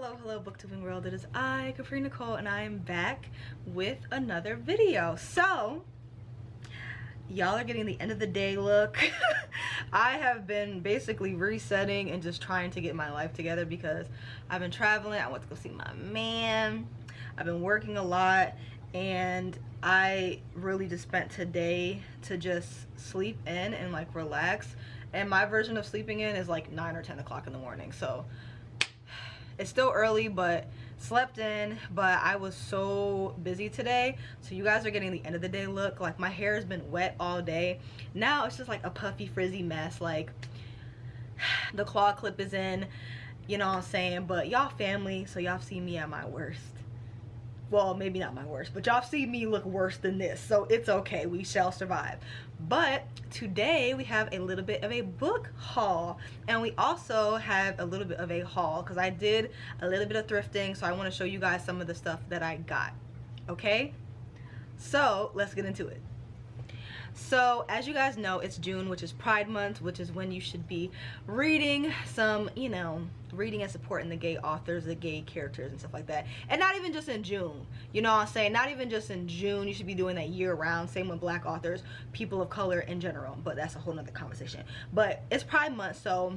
Hello, booktubing world. It is I, Capri Nicole, and I am back with another video. So, y'all are getting the end of the day look. I have been basically resetting and just trying to get my life together because I've been traveling. I went to go see my man. I've been working a lot, and I really just spent today to just sleep in and like relax. And my version of sleeping in is like 9 or 10 o'clock in the morning. So it's still early, but slept in. But I was so busy today, so you guys are getting the end of the day look. Like, my hair has been wet all day. Now it's just like a puffy frizzy mess. Like, the claw clip is in, you know what I'm saying? But y'all family, so y'all see me at my worst. Well, maybe not my worst, but y'all see me look worse than this, so it's okay. We shall survive. But today we have a little bit of a book haul, and we also have a little bit of a haul because I did a little bit of thrifting, so I want to show you guys some of the stuff that I got. Okay, so let's get into it. So as you guys know, it's June, which is Pride Month, which is when you should be reading some, you know, reading and supporting the gay authors, the gay characters and stuff like that. And not even just in June, you know what I'm saying? Not even just in June. You should be doing that year round. Same with black authors, people of color in general, but that's a whole nother conversation. But it's Pride Month, so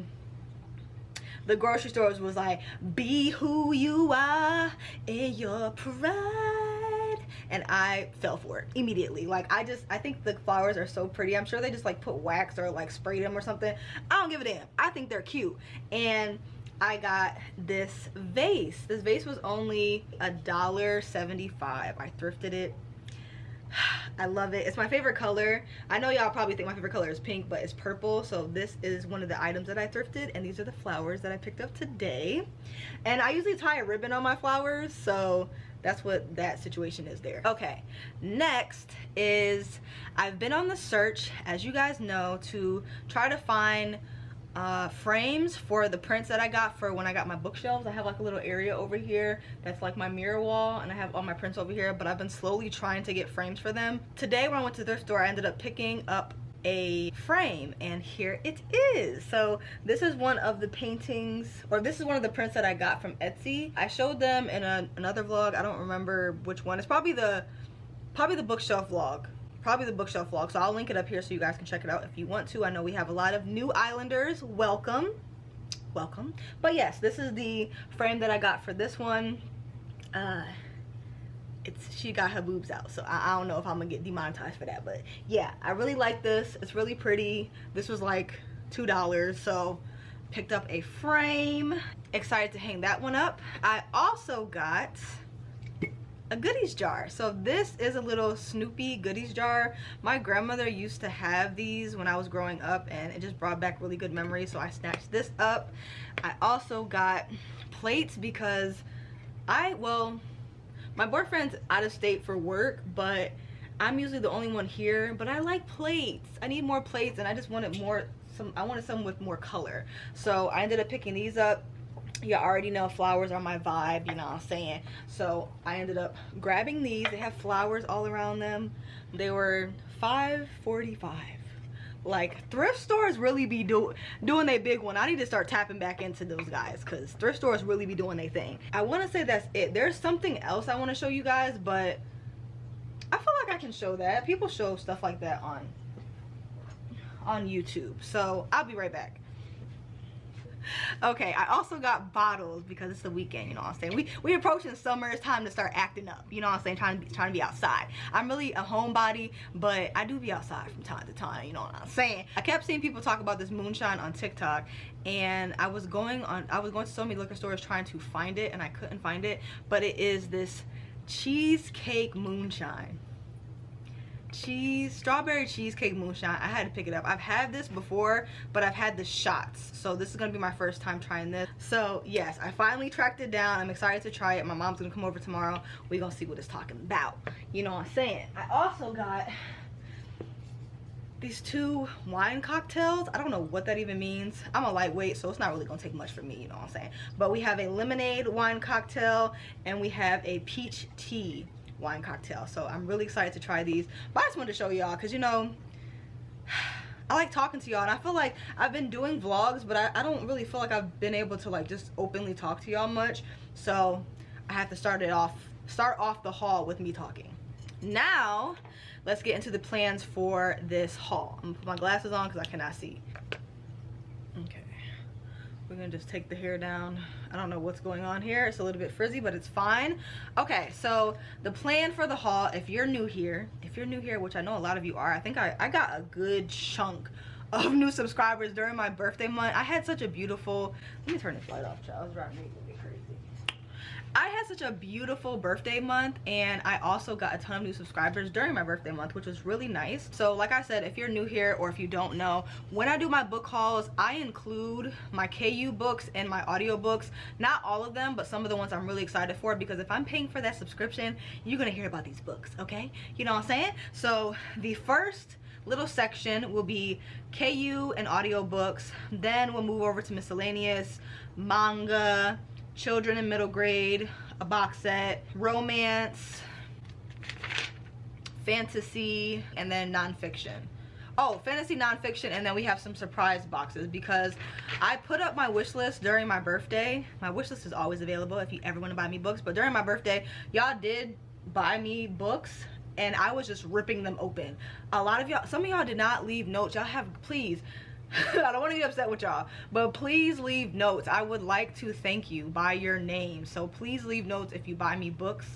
the grocery stores was like, be who you are in your pride. And I fell for it immediately. Like, I think the flowers are so pretty. I'm sure they just like put wax or like sprayed them or something. I don't give a damn. I think they're cute. And I got this vase. This vase was only $1.75. I thrifted it. I love it. It's my favorite color. I know y'all probably think my favorite color is pink, but it's purple. So this is one of the items that I thrifted, and these are the flowers that I picked up today. And I usually tie a ribbon on my flowers, so that's what that situation is there. Okay, next is I've been on the search, as you guys know, to try to find frames for the prints that I got for when I got my bookshelves. I have like a little area over here that's like my mirror wall, and I have all my prints over here, but I've been slowly trying to get frames for them. Today when I went to the thrift store, I ended up picking up a frame, and here it is. So this is one of the paintings, or this is one of the prints that I got from Etsy. I showed them in another vlog. I don't remember which one. It's probably the bookshelf vlog. Probably the bookshelf vlog, so I'll link it up here so you guys can check it out if you want to. I know we have a lot of new islanders. Welcome. But yes, this is the frame that I got for this one. She got her boobs out, so I don't know if I'm gonna get demonetized for that, but yeah, I really like this. It's really pretty. This was like $2, so picked up a frame. Excited to hang that one up. I also got a goodies jar. So this is a little Snoopy goodies jar. My grandmother used to have these when I was growing up, and it just brought back really good memories, so I snatched this up. I also got plates because my boyfriend's out of state for work, but I'm usually the only one here. But I like plates. I need more plates, and I just wanted I wanted some with more color, so I ended up picking these up. You already know flowers are my vibe, you know what I'm saying? So I ended up grabbing these. They have flowers all around them. They were $5.45. Like, thrift stores really be doing their big one. I need to start tapping back into those guys, because thrift stores really be doing their thing. I want to say that's it. There's something else I want to show you guys, but I feel like I can show that. People show stuff like that on YouTube. So I'll be right back. Okay, I also got bottles because it's the weekend, you know what I'm saying? We approaching summer. It's time to start acting up, you know what I'm saying? Trying to be outside. I'm really a homebody, but I do be outside from time to time, you know what I'm saying? I kept seeing people talk about this moonshine on TikTok, and I was going to so many liquor stores trying to find it, and I couldn't find it. But it is this cheesecake moonshine. Strawberry cheesecake moonshine. I had to pick it up. I've had this before, but I've had the shots, so this is gonna be my first time trying this. So yes, I finally tracked it down. I'm excited to try it. My mom's gonna come over tomorrow. We're gonna see what it's talking about, you know what I'm saying? I also got these 2 wine cocktails. I don't know what that even means. I'm a lightweight, so it's not really gonna take much for me, you know what I'm saying? But we have a lemonade wine cocktail, and we have a peach tea wine cocktail. So I'm really excited to try these. But I just wanted to show y'all, because you know, I like talking to y'all, and I feel like I've been doing vlogs, but I don't really feel like I've been able to like just openly talk to y'all much. So I have to start off the haul with me talking. Now let's get into the plans for this haul. I'm gonna put my glasses on because I cannot see. Okay, we're gonna just take the hair down. I don't know what's going on here. It's a little bit frizzy, but it's fine. Okay, so the plan for the haul, if you're new here, which I know a lot of you are, I think I got a good chunk of new subscribers during my birthday month. I had such a beautiful, let me turn this light off, child. I was driving me a bit crazy. I had such a beautiful birthday month, and I also got a ton of new subscribers during my birthday month, which was really nice. So like I said, if you're new here or if you don't know, when I do my book hauls, I include my KU books and my audiobooks. Not all of them, but some of the ones I'm really excited for, because if I'm paying for that subscription, you're gonna hear about these books, okay? You know what I'm saying? So the first little section will be KU and audiobooks. Then we'll move over to miscellaneous, manga, children in middle grade, a box set, romance, fantasy, and then nonfiction. Oh, fantasy, nonfiction, and then we have some surprise boxes because I put up my wish list during my birthday. My wish list is always available if you ever want to buy me books, but during my birthday, y'all did buy me books, and I was just ripping them open. A lot of y'all, some of y'all did not leave notes. Y'all have, please, I don't want to be upset with y'all, but please leave notes. I would like to thank you by your name, so please leave notes if you buy me books,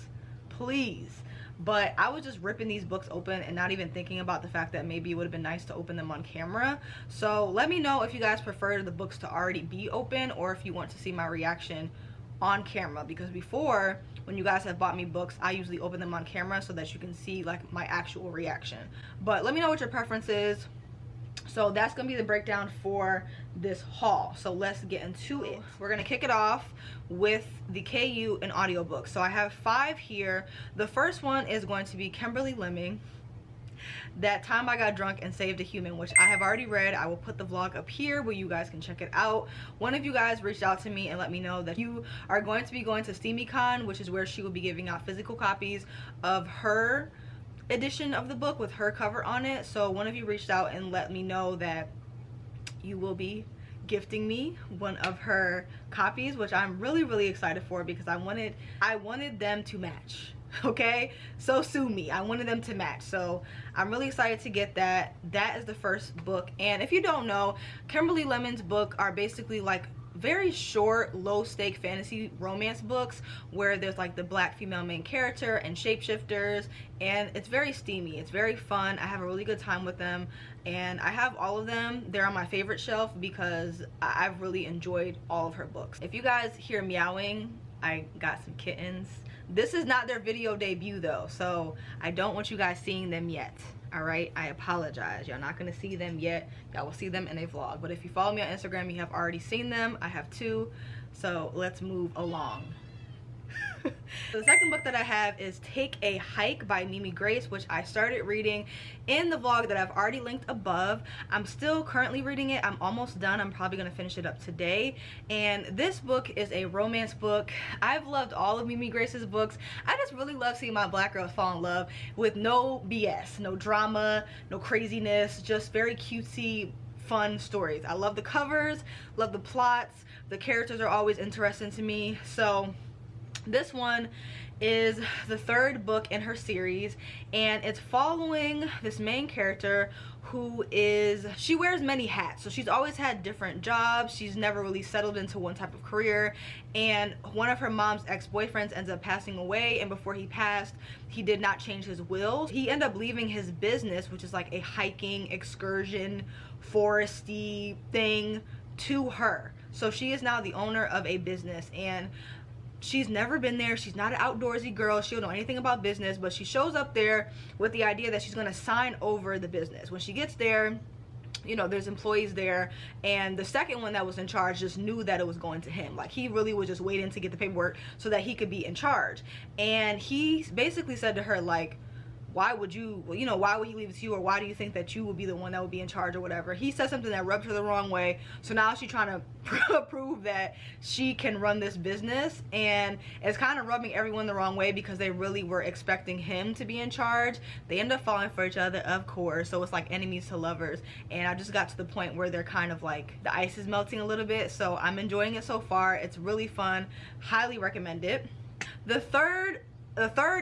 please. But I was just ripping these books open and not even thinking about the fact that maybe it would have been nice to open them on camera. So let me know if you guys prefer the books to already be open, or if you want to see my reaction on camera, because before, when you guys have bought me books, I usually open them on camera so that you can see like my actual reaction. But let me know what your preference is. So that's gonna be the breakdown for this haul. So let's get into it. We're gonna kick it off with the KU and audiobooks. So I have 5 here. The first one is going to be Kimberly Lemming, That Time I Got Drunk and Saved a Human, which I have already read. I will put the vlog up here where you guys can check it out. One of you guys reached out to me and let me know that you are going to be going to SteamyCon, which is where she will be giving out physical copies of her edition of the book with her cover on it. So one of you reached out and let me know that you will be gifting me one of her copies, which I'm really excited for, because I wanted them to match. Okay, so sue me. I wanted them to match, so I'm really excited to get that. That is the first book. And if you don't know, Kimberly Lemming's book are basically like very short, low stake fantasy romance books where there's like the black female main character and shapeshifters, and it's very steamy, it's very fun. I have a really good time with them, and I have all of them. They're on my favorite shelf because I've really enjoyed all of her books. If you guys hear meowing, I got some kittens. This is not their video debut though, so I don't want you guys seeing them yet. All right, I apologize. You're not gonna see them yet. Y'all will see them in a vlog, but if you follow me on Instagram, you have already seen them. I have 2, so let's move along. So the second book that I have is Take a Hike by Mimi Grace, which I started reading in the vlog that I've already linked above. I'm still currently reading it. I'm almost done. I'm probably going to finish it up today. And this book is a romance book. I've loved all of Mimi Grace's books. I just really love seeing my black girls fall in love with no BS, no drama, no craziness, just very cutesy, fun stories. I love the covers, love the plots. The characters are always interesting to me. So this one is the 3rd book in her series, and it's following this main character who she wears many hats. So she's always had different jobs. She's never really settled into one type of career, and one of her mom's ex-boyfriends ends up passing away, and before he passed, he did not change his will. He ended up leaving his business, which is like a hiking excursion foresty thing, to her. So she is now the owner of a business, and she's never been there. She's not an outdoorsy girl. She don't know anything about business, but she shows up there with the idea that she's going to sign over the business. When she gets there, you know, there's employees there, and the second one that was in charge just knew that it was going to him. Like, he really was just waiting to get the paperwork so that he could be in charge. And he basically said to her, like, why would you, you know, why would he leave it to you, or why do you think that you would be the one that would be in charge or whatever. He said something that rubbed her the wrong way, so now she's trying to prove that she can run this business, and it's kind of rubbing everyone the wrong way because they really were expecting him to be in charge. They end up falling for each other, of course, so it's like enemies to lovers, and I just got to the point where they're kind of like, the ice is melting a little bit, so I'm enjoying it so far. It's really fun, highly recommend it. The third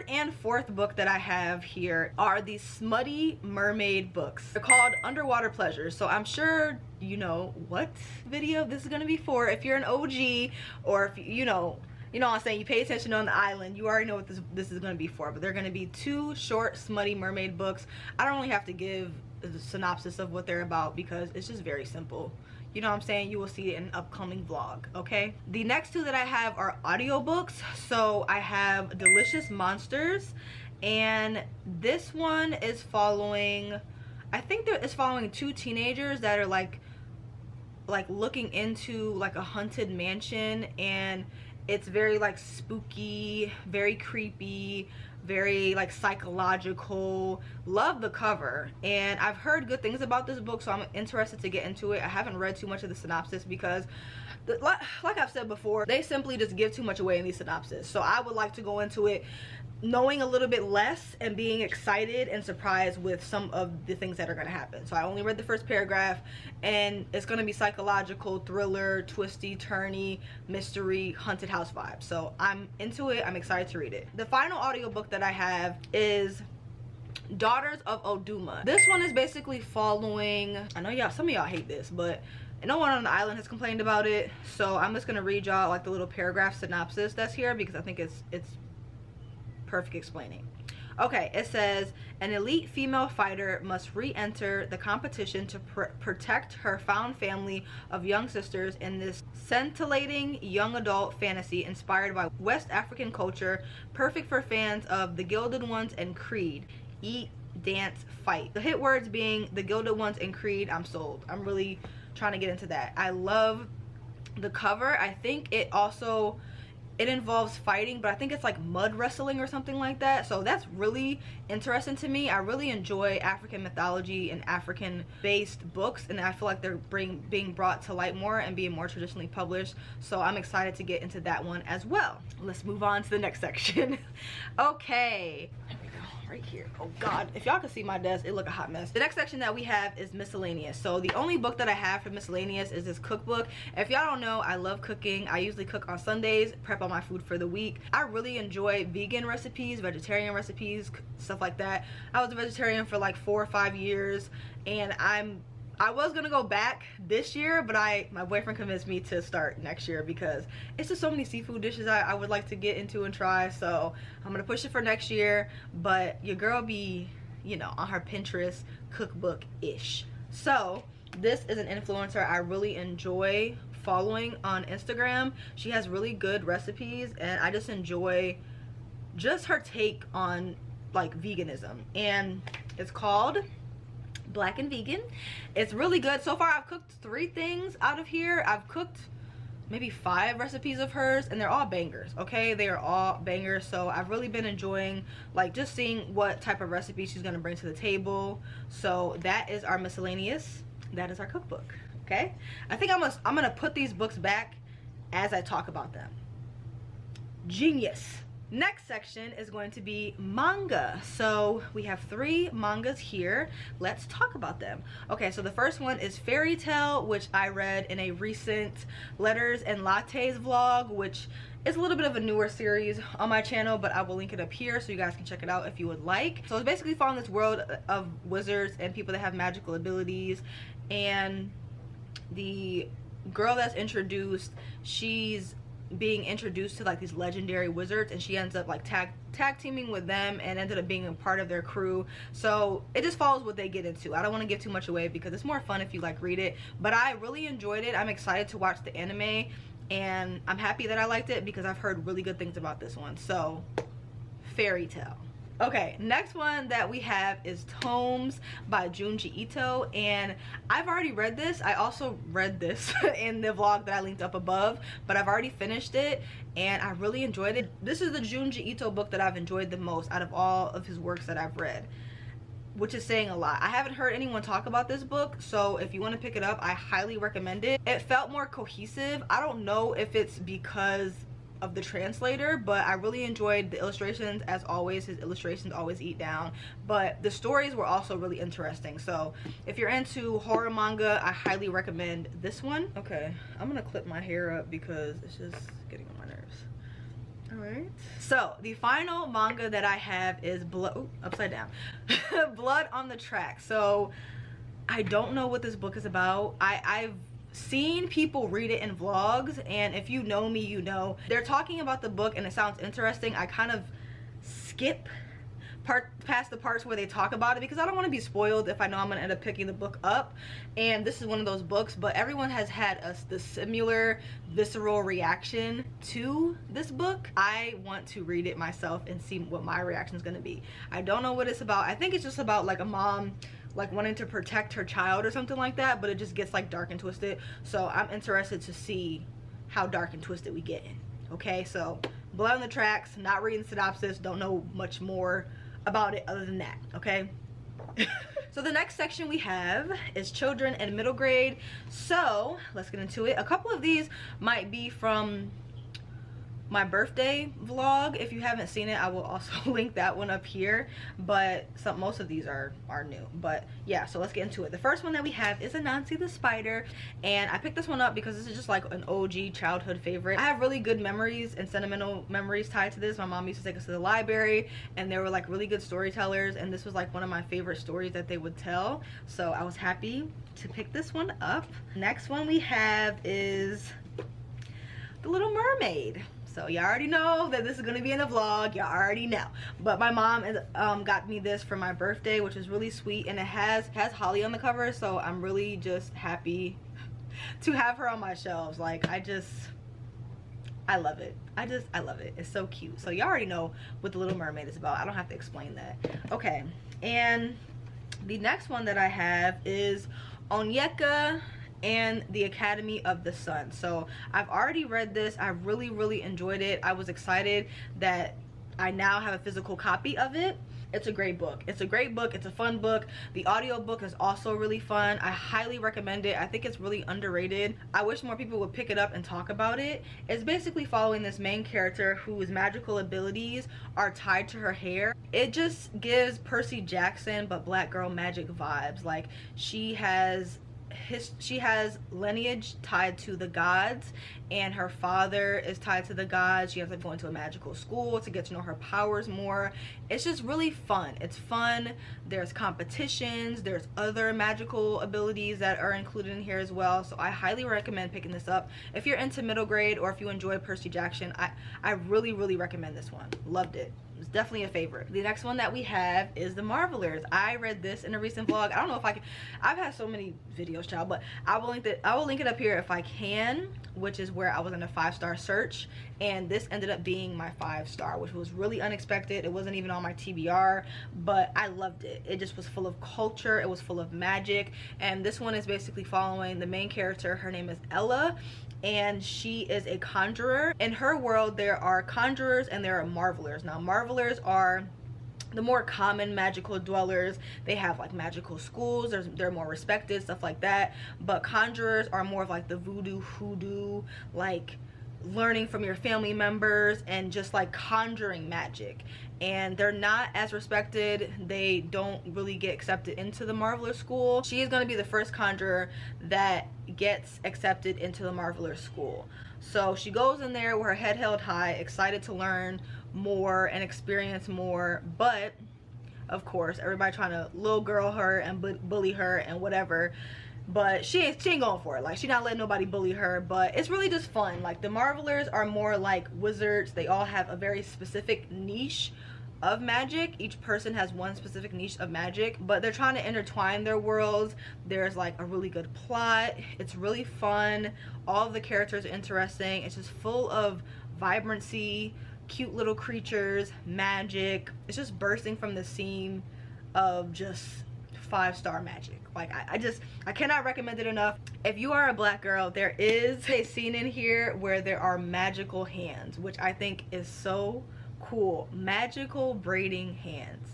and fourth book that I have here are these smutty mermaid books. They're called Underwater Pleasures, so I'm sure you know what video this is gonna be for. If you're an OG, or if you know what I'm saying, you pay attention on the island, you already know what this is gonna be for. But they're gonna be 2 short smutty mermaid books. I don't really have to give a synopsis of what they're about because it's just very simple. You know what I'm saying? You will see it in an upcoming vlog, okay? The next 2 that I have are audiobooks. So I have Delicious Monsters, and this one is following, I think it's following 2 teenagers that are like looking into like a haunted mansion, and it's very like spooky, very creepy, very like psychological. Love the cover, and I've heard good things about this book, so I'm interested to get into it. I haven't read too much of the synopsis because like I've said before, they simply just give too much away in these synopsis, so I would like to go into it knowing a little bit less and being excited and surprised with some of the things that are going to happen. So I only read the first paragraph, and it's going to be psychological, thriller, twisty, turny, mystery, haunted house vibe. So I'm into it. I'm excited to read it. The final audiobook that I have is Daughters of Oduma. This one is basically following, I know some of y'all hate this, but no one on the island has complained about it, so I'm just going to read y'all like the little paragraph synopsis that's here because I think it's perfect explaining. Okay, it says, an elite female fighter must re-enter the competition to protect her found family of young sisters in this scintillating young adult fantasy inspired by West African culture, perfect for fans of The Gilded Ones and Creed. Eat, dance, fight. The hit words being The Gilded Ones and Creed. I'm sold. I'm really trying to get into that. I love the cover. I think it involves fighting, but I think it's like mud wrestling or something like that, so that's really interesting to me. I really enjoy African mythology and African based books, and I feel like they're being brought to light more and being more traditionally published, so I'm excited to get into that one as well. Let's move on to the next section. Okay, here we go, right here. Oh god, if y'all can see my desk, it look a hot mess. The next section that we have is Miscellaneous. So the only book that I have for Miscellaneous is this cookbook. If y'all don't know, I love cooking. I usually cook on Sundays, prep all my food for the week. I really enjoy vegan recipes, vegetarian recipes, stuff like that. I was a vegetarian for like 4 or 5 years, and I was gonna go back this year, but my boyfriend convinced me to start next year because it's just so many seafood dishes I would like to get into and try, so I'm gonna push it for next year. But your girl be, you know, on her Pinterest cookbook-ish. So this is an influencer I really enjoy following on Instagram. She has really good recipes, and I just enjoy just her take on like veganism, and it's called Black and Vegan. It's really good. So far I've cooked 3 things out of here. I've cooked maybe 5 recipes of hers, and they're all bangers, okay? They are all bangers, so I've really been enjoying like just seeing what type of recipe she's gonna bring to the table. So that is our Miscellaneous. That is our cookbook, okay? I think I'm gonna put these books back as I talk about them. Genius. Next section is going to be manga. So we have 3 mangas here. Let's talk about them. Okay, so the first one is Fairy Tale, which I read in a recent Letters and Lattes vlog, which is a little bit of a newer series on my channel, but I will link it up here so you guys can check it out if you would like. So it's basically following this world of wizards and people that have magical abilities, and the girl that's introduced, she's being introduced to like these legendary wizards, and she ends up like tag teaming with them and ended up being a part of their crew. So it just follows what they get into. I don't want to give too much away because it's more fun if you like read it, but I really enjoyed it. I'm excited to watch the anime, and I'm happy that I liked it because I've heard really good things about this one. So Fairy Tale. Okay, next one that we have is Tomes by Junji Ito, and I've already read this. I also read this in the vlog that I linked up above, but I've already finished it and I really enjoyed it. This is the Junji Ito book that I've enjoyed the most out of all of his works that I've read, which is saying a lot. I haven't heard anyone talk about this book, so if you want to pick it up, I highly recommend it. It felt more cohesive. I don't know if it's because of the translator, but I really enjoyed the illustrations. As always, his illustrations always eat down, but the stories were also really interesting. So if you're into horror manga, I highly recommend this one. Okay, I'm gonna clip my hair up because it's just getting on my nerves. All right, so the final manga that I have is upside down Blood on the Track. So I don't know what this book is about. I've seen people read it in vlogs, and if you know me, you know they're talking about the book and it sounds interesting. I kind of skip past the parts where they talk about it because I don't want to be spoiled if I know I'm gonna end up picking the book up, and this is one of those books. But everyone has had the similar visceral reaction to this book. I want to read it myself and see what my reaction is going to be. I don't know what it's about. I think it's just about like a mom like wanting to protect her child or something like that, but it just gets like dark and twisted. So I'm interested to see how dark and twisted we get in. Okay, so Blood on the Tracks, not reading synopsis, don't know much more about it other than that. Okay. So the next section we have is children and middle grade. So let's get into it. A couple of these might be from my birthday vlog. If you haven't seen it, I will also link that one up here, but most of these are new. But yeah, so let's get into it. The first one that we have is Anansi the Spider, and I picked this one up because this is just like an OG childhood favorite. I have really good memories and sentimental memories tied to this. My mom used to take us to the library and they were like really good storytellers, and this was like one of my favorite stories that they would tell, so I was happy to pick this one up. Next one we have is The Little Mermaid. So you already know that this is going to be in a vlog. You already know. But my mom got me this for my birthday, which is really sweet. And it has Holly on the cover. So I'm really just happy to have her on my shelves. Like, I love it. I love it. It's so cute. So you already know what The Little Mermaid is about. I don't have to explain that. Okay. And the next one that I have is Onyeka and the Academy of the Sun. So I've already read this. I really enjoyed it. I was excited that I now have a physical copy of it. It's a great book. It's a great book. It's a fun book. The audiobook is also really fun. I highly recommend it. I think it's really underrated. I wish more people would pick it up and talk about it. It's basically following this main character whose magical abilities are tied to her hair. It just gives Percy Jackson but black girl magic vibes. Like, she has lineage tied to the gods, and her father is tied to the gods. She ends up going to a magical school to get to know her powers more. It's just really fun. It's fun. There's competitions, there's other magical abilities that are included in here as well. So I highly recommend picking this up if you're into middle grade or if you enjoy Percy Jackson. I really recommend this one. Loved it. It's definitely a favorite. The next one that we have is The Marvelers. I read this in a recent vlog. I don't know if I can. I've had so many videos, child, but I will link it up here if I can, which is where I was in a 5-star search, and this ended up being my 5-star, which was really unexpected. It wasn't even on my TBR, but I loved it. It just was full of culture. It was full of magic, and this one is basically following the main character. Her name is Ella, and she is a conjurer. In her world, there are conjurers and there are marvelers. Now, marvelers are the more common magical dwellers. They have like magical schools, they're more respected, stuff like that. But conjurers are more of like the voodoo, hoodoo, like learning from your family members and just like conjuring magic, and they're not as respected. They don't really get accepted into the Marveler school. She is going to be the first conjurer that gets accepted into the Marveler school. So she goes in there with her head held high, excited to learn more and experience more, but of course everybody trying to little girl her and bully her and whatever. But she ain't going for it. Like, she not letting nobody bully her. But it's really just fun. Like, the Marvelers are more like wizards. They all have a very specific niche of magic. Each person has one specific niche of magic, but they're trying to intertwine their worlds. There's like a really good plot. It's really fun. All of the characters are interesting. It's just full of vibrancy, cute little creatures, magic. It's just bursting from the seam of just 5-star magic. Like I cannot recommend it enough. If you are a black girl, there is a scene in here where there are magical hands, which I think is so cool. Magical braiding hands.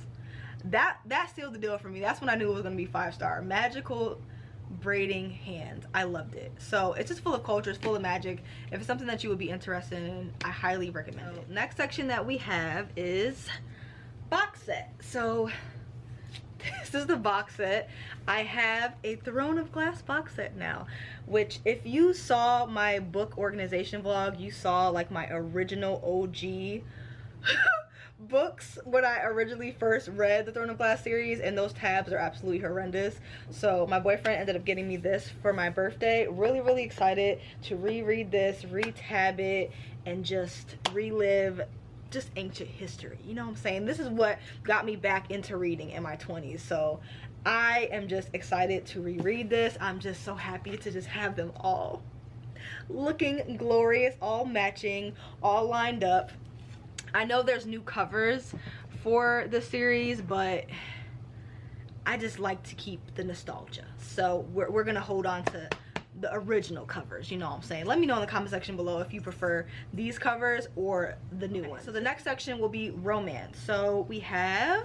That sealed the deal for me. That's when I knew it was gonna be 5-star. Magical braiding hands. I loved it. So it's just full of culture, it's full of magic. If it's something that you would be interested in, I highly recommend it. Next section that we have is box set. So this is the box set. I have a Throne of Glass box set now, which if you saw my book organization vlog, you saw like my original OG books when I originally first read the Throne of Glass series, and those tabs are absolutely horrendous. So my boyfriend ended up getting me this for my birthday. Really excited to reread this, re-tab it, and just relive just ancient history. You know what I'm saying? This is what got me back into reading in my 20s. So I am just excited to reread this. I'm just so happy to just have them all looking glorious, all matching, all lined up. I know there's new covers for the series, but I just like to keep the nostalgia. So we're gonna hold on to the original covers, you know what I'm saying? Let me know in the comment section below if you prefer these covers or the new ones. So the next section will be romance. So we have,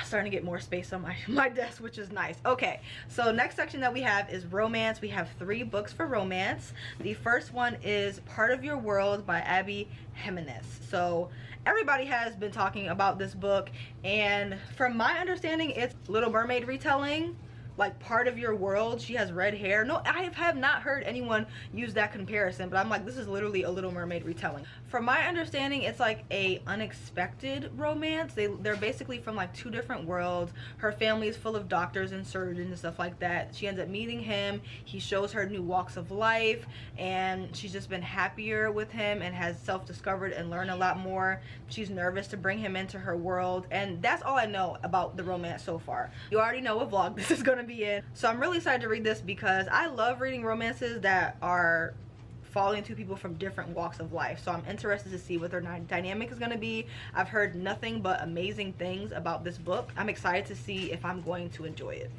starting to get more space on my desk, which is nice. Okay, so next section that we have is romance. We have 3 books for romance. The first one is Part of Your World by Abby Jimenez. So everybody has been talking about this book, and from my understanding, it's Little Mermaid retelling, like Part of Your World. She has red hair. No, I have not heard anyone use that comparison, but I'm like, this is literally a Little Mermaid retelling. From my understanding, it's like a unexpected romance. They're basically from like 2 different worlds. Her family is full of doctors and surgeons and stuff like that. She ends up meeting him. He shows her new walks of life, and she's just been happier with him and has self-discovered and learned a lot more. She's nervous to bring him into her world, and that's all I know about the romance so far. You already know what vlog this is gonna be in. So I'm really excited to read this because I love reading romances that are following 2 people from different walks of life. So I'm interested to see what their dynamic is going to be. I've heard nothing but amazing things about this book. I'm excited to see if I'm going to enjoy it.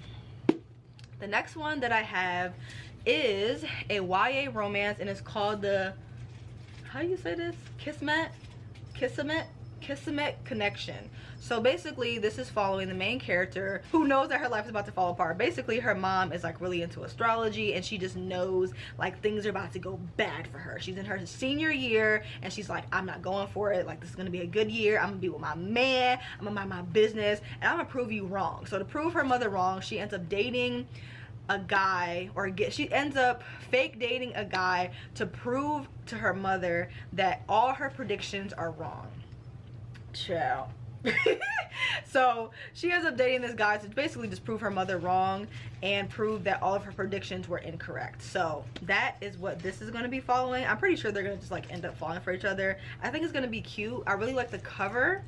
The next one that I have is a YA romance, and it's called the, how do you say this? Kismet Connection. So basically this is following the main character who knows that her life is about to fall apart. Basically her mom is like really into astrology, and she just knows like things are about to go bad for her. She's in her senior year, and she's like, I'm not going for it. Like, this is gonna be a good year. I'm gonna be with my man. I'm gonna mind my business, and I'm gonna prove you wrong. So to prove her mother wrong, she ends up dating a guy, or she ends up fake dating a guy to prove to her mother that all her predictions are wrong. Ciao. So she ends up dating this guy to basically just prove her mother wrong and prove that all of her predictions were incorrect. So that is what this is going to be following. I'm pretty sure they're going to just like end up falling for each other. I think it's going to be cute. I really like the cover.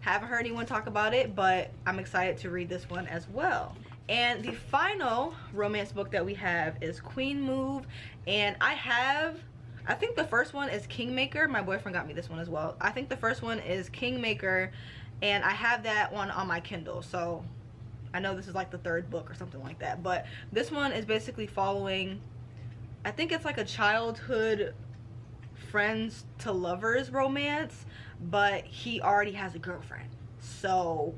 Haven't heard anyone talk about it, but I'm excited to read this one as well. And the final romance book that we have is Queen Move, and I think the first one is Kingmaker. My boyfriend got me this one as well. I think the first one is Kingmaker, and I have that one on my Kindle. So I know this is like the 3rd book or something like that. But this one is basically following, I think it's like a childhood friends to lovers romance, but he already has a girlfriend. So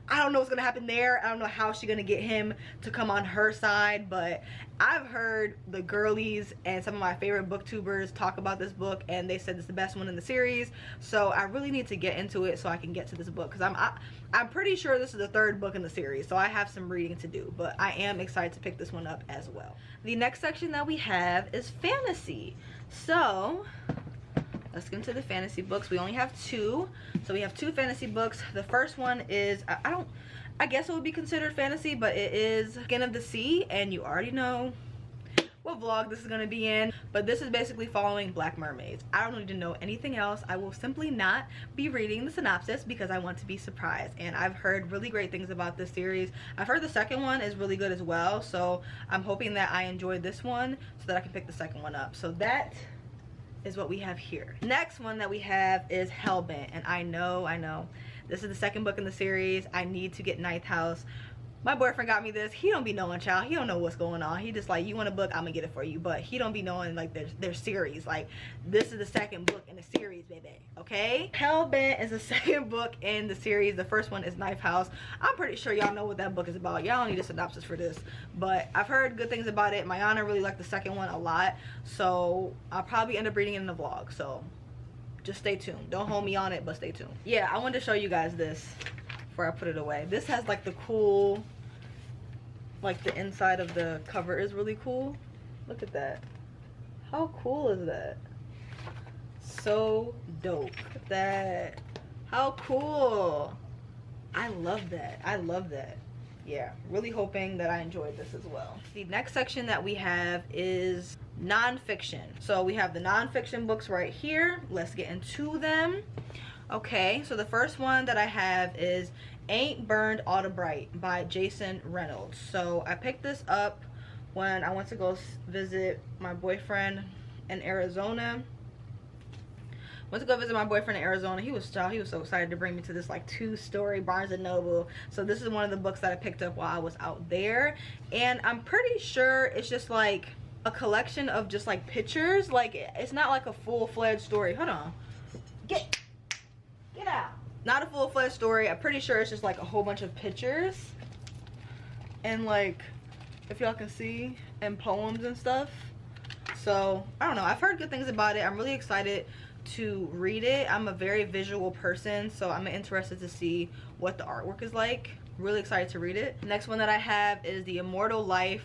I don't know what's gonna happen there. I don't know how she's gonna get him to come on her side, but I've heard the girlies and some of my favorite booktubers talk about this book, and they said it's the best one in the series. So I really need to get into it so I can get to this book, because I'm pretty sure this is the 3rd book in the series, so I have some reading to do, but I am excited to pick this one up as well. The next section that we have is fantasy. So let's get into the fantasy books. We only have 2. So we have 2 fantasy books. The first one is, I guess it would be considered fantasy, but it is Skin of the Sea, and you already know what vlog this is going to be in, but this is basically following Black Mermaids. I don't need to know anything else. I will simply not be reading the synopsis because I want to be surprised, and I've heard really great things about this series. I've heard the second one is really good as well, so I'm hoping that I enjoy this one so that I can pick the second one up. So that is what we have here. Next one that we have is Hellbent, and I know this is the second book in the series. I need to get Ninth House. My boyfriend got me this. He don't be knowing, child. He don't know what's going on. He just like, you want a book, I'm gonna get it for you. But he don't be knowing like their series. Like, this is the second book in the series, baby. Okay? Hellbent is the second book in the series. The first one is Knife House. I'm pretty sure y'all know what that book is about. Y'all don't need a synopsis for this. But I've heard good things about it. Mayana really liked the second one a lot. So I'll probably end up reading it in the vlog. So just stay tuned. Don't hold me on it, but stay tuned. Yeah, I wanted to show you guys this before I put it away. This has like the cool, like the inside of the cover is really cool. Look at that. How cool is that? So dope. Look at that. How cool. I love that. I love that. Yeah, really hoping that I enjoyed this as well. The next section that we have is nonfiction. So we have the nonfiction books right here. Let's get into them. Okay, so the first one that I have is Ain't Burned All the Bright by Jason Reynolds. So I picked this up when I went to go visit my boyfriend in Arizona. Went to go visit my boyfriend in Arizona. He was so excited to bring me to this like 2-story Barnes and Noble. So this is one of the books that I picked up while I was out there, and I'm pretty sure it's just like a collection of just like pictures. Like, it's not like a full-fledged story. Hold on, get out. Not a full-fledged story. I'm pretty sure it's just like a whole bunch of pictures and like, if y'all can see, and poems and stuff. So I don't know, I've heard good things about it. I'm really excited to read it. I'm a very visual person, so I'm interested to see what the artwork is like. Really excited to read it. Next one that I have is The Immortal Life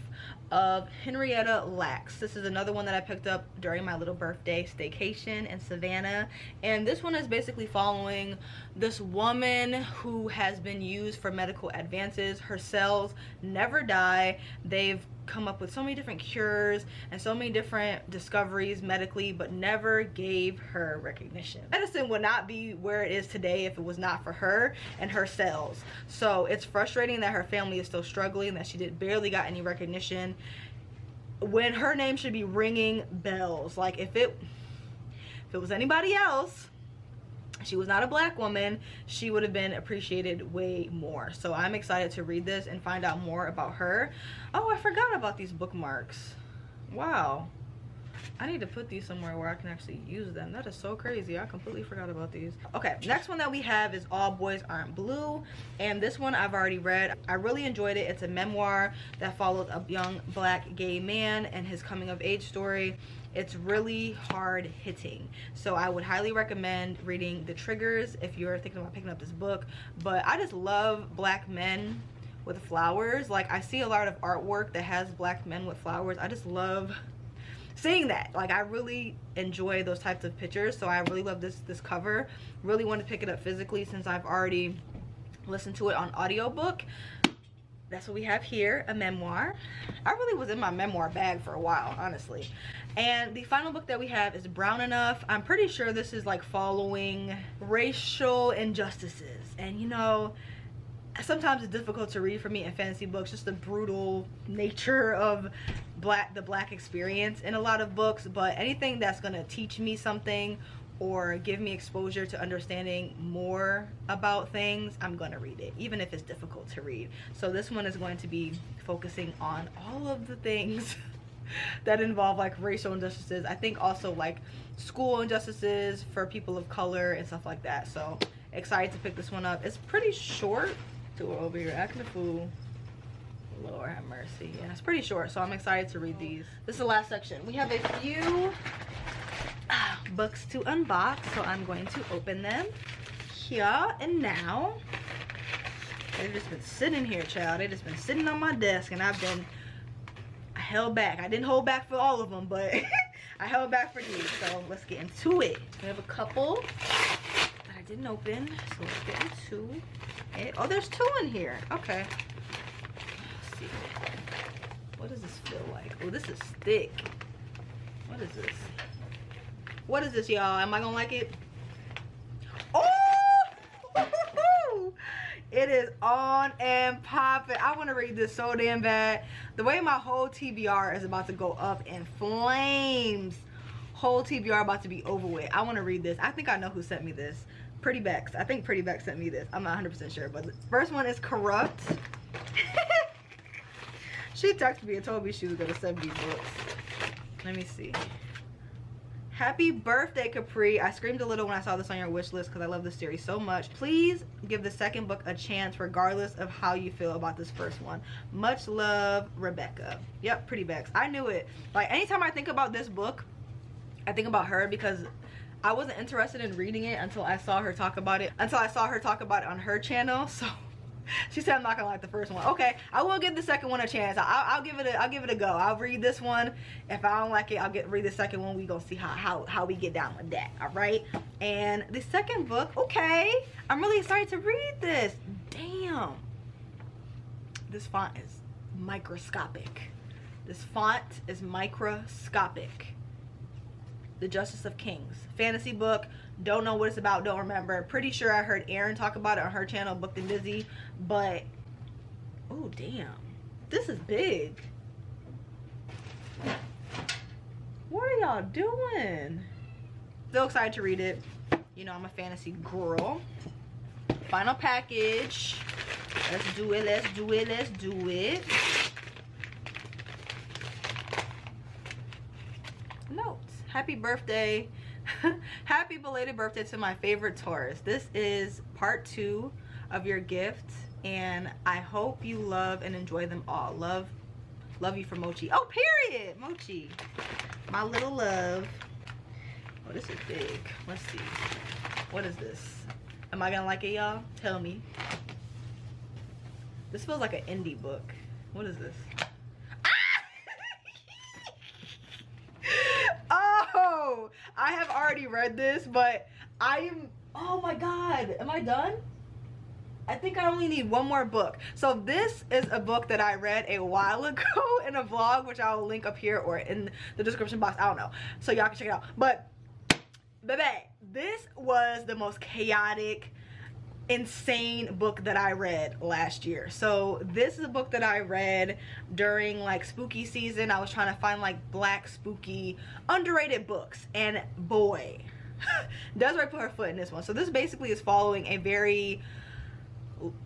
of Henrietta Lacks. This is another one that I picked up during my little birthday staycation in Savannah, and this one is basically following this woman who has been used for medical advances. Her cells never die. They've come up with so many different cures and so many different discoveries medically, but never gave her recognition. Medicine would not be where it is today if it was not for her and her cells. So it's frustrating that her family is still struggling, that she barely got any recognition when her name should be ringing bells. Like, if it was anybody else, she was not a black woman, she would have been appreciated way more. So I'm excited to read this and find out more about her. Oh, I forgot about these bookmarks. Wow, I need to put these somewhere where I can actually use them. That is so crazy. I completely forgot about these. Okay, next one that we have is All Boys Aren't Blue, and this one I've already read. I really enjoyed it. It's a memoir that follows a young black gay man and his coming of age story. It's really hard hitting, so I would highly recommend reading the triggers if you're thinking about picking up this book. But I just love black men with flowers. Like, I see a lot of artwork that has black men with flowers. I just love seeing that. Like, I really enjoy those types of pictures, so I really love this cover. Really want to pick it up physically since I've already listened to it on audiobook. That's what we have here, a memoir. I really was in my memoir bag for a while, honestly. And the final book that we have is Brown Enough. I'm pretty sure this is like following racial injustices. And you know, sometimes it's difficult to read for me in fantasy books, just the brutal nature of the black experience in a lot of books. But anything that's gonna teach me something or give me exposure to understanding more about things, I'm gonna read it, even if it's difficult to read. So this one is going to be focusing on all of the things that involve like racial injustices. I think also like school injustices for people of color and stuff like that. So excited to pick this one up. It's pretty short. To over here acting a fool. Lord have mercy. Yeah, it's pretty short, so I'm excited to read these. This is the last section. We have a few books to unbox, so I'm going to open them here and now. They've just been sitting here, child. They've just been sitting on my desk, and I held back. I didn't hold back for all of them, but I held back for these. So let's get into it. We have a couple that I didn't open, so let's get into it. Oh, there's 2 in here. Okay. Let's see. What does this feel like? Oh, this is thick. What is this? What is this, y'all? Am I gonna like it? Oh! It is on and popping. I want to read this so damn bad. The way my whole TBR is about to go up in flames. whole TBR about to be over with. I want to read this. I think I know who sent me this. Pretty Bex. I think Pretty Bex sent me this. I'm not 100% sure, but the first one is Corrupt. She texted me and told me she was gonna send me books. Let me see. Happy birthday, Capri. I screamed a little when I saw this on your wish list because I love this series so much. Please give the second book a chance regardless of how you feel about this first one. Much love, Rebecca. Yep, Pretty Bex. I knew it. Like, anytime I think about this book, I think about her because I wasn't interested in reading it until I saw her talk about it. On her channel. So she said I'm not gonna like the first one. Okay, I will give the second one a chance. I'll give it a go. I'll read this one. If I don't like it, I'll read the second one. We gonna see how we get down with that. All right. And the second book, okay, I'm really excited to read this. Damn, this font is microscopic. This font is microscopic. The Justice of Kings. Fantasy book. Don't know what it's about. Don't remember. Pretty sure I heard Erin talk about it on her channel, Booked and Busy. But, oh damn. This is big. What are y'all doing? Still excited to read it. You know I'm a fantasy girl. Final package. Let's do it. Let's do it. Let's do it. Notes. Happy birthday. Happy belated birthday to my favorite Taurus. This is part 2 of your gift, and I hope you love and enjoy them all. Love you for Mochi. Oh, period. Mochi, my little love. Oh, this is big. Let's see. What is this? Am I gonna like it, y'all? Tell me. This feels like an indie book. What is this? Oh, I have already read this, but oh my god, am I done? I think I only need one more book. So this is a book that I read a while ago in a vlog, which I will link up here or in the description box. I don't know, so y'all can check it out. But baby, this was the most chaotic, insane book that I read last year. So this is a book that I read during like spooky season. I was trying to find like black spooky underrated books, and boy, Desiree put her foot in this one. So this basically is following a very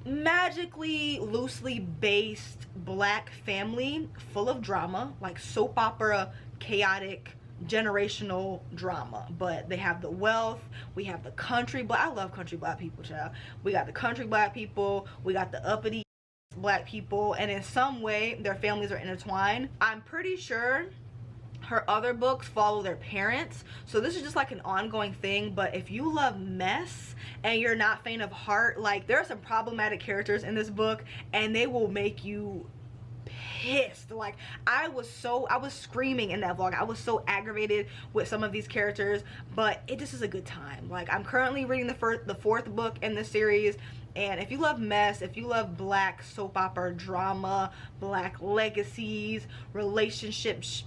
magically loosely based black family full of drama, like soap opera, chaotic, generational drama. But they have the wealth, we have the country, but I love country black people, child. We got the country black people, we got the uppity black people, and in some way their families are intertwined. I'm pretty sure her other books follow their parents, so this is just like an ongoing thing. But if you love mess and you're not faint of heart, like, there are some problematic characters in this book and they will make you pissed. Like, I was screaming in that vlog. I was so aggravated with some of these characters, but it just is a good time. Like, I'm currently reading the fourth book in the series, and if you love mess, if you love black soap opera drama, black legacies, relationships,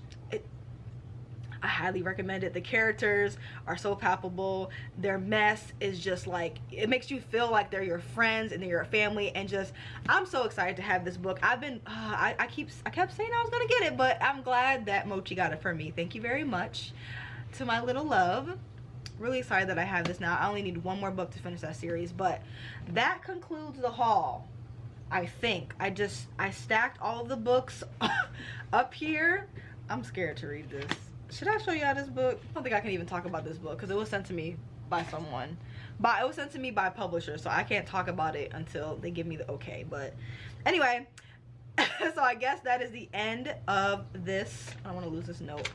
I highly recommend it. The characters are so palpable. Their mess is just like, it makes you feel like they're your friends and they're your family, and just, I'm so excited to have this book. I've been I kept saying I was gonna get it, but I'm glad that Mochi got it for me. Thank you very much to my little love. Really excited that I have this now. I only need one more book to finish that series, but that concludes the haul. I think I stacked all of the books up here. I'm scared to read this. Should I show y'all this book? I don't think I can even talk about this book because it was sent to me by someone. It was sent to me by a publisher, so I can't talk about it until they give me the okay. But anyway, so I guess that is the end of this. I don't want to lose this note.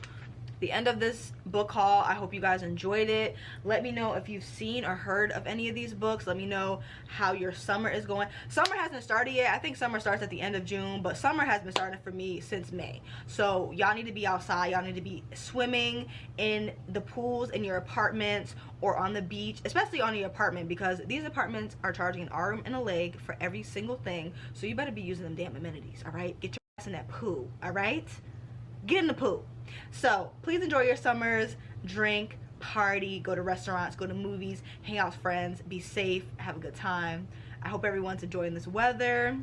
The end of this book haul. I hope you guys enjoyed it. Let me know if you've seen or heard of any of these books. Let me know how your summer is going. Summer hasn't started yet. I think summer starts at the end of June, but summer has been starting for me since May. So y'all need to be outside. Y'all need to be swimming in the pools in your apartments or on the beach, especially on your apartment, because these apartments are charging an arm and a leg for every single thing. So you better be using them damn amenities, all right? Get your ass in that pool, all right? Get in the pool. So please enjoy your summers. Drink, party, go to restaurants, go to movies, hang out with friends, be safe, have a good time. I hope everyone's enjoying this weather.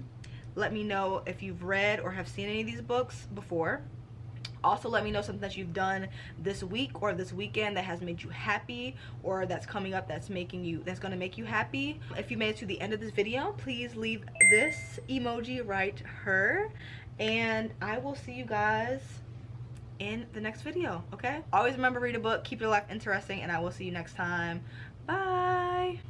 Let me know if you've read or have seen any of these books before, Also, let me know something that you've done this week or this weekend that has made you happy, or that's coming up that's gonna make you happy. If you made it to the end of this video, please leave this emoji right here, and I will see you guys in the next video. Okay, always remember, read a book, keep your life interesting, and I will see you next time. Bye.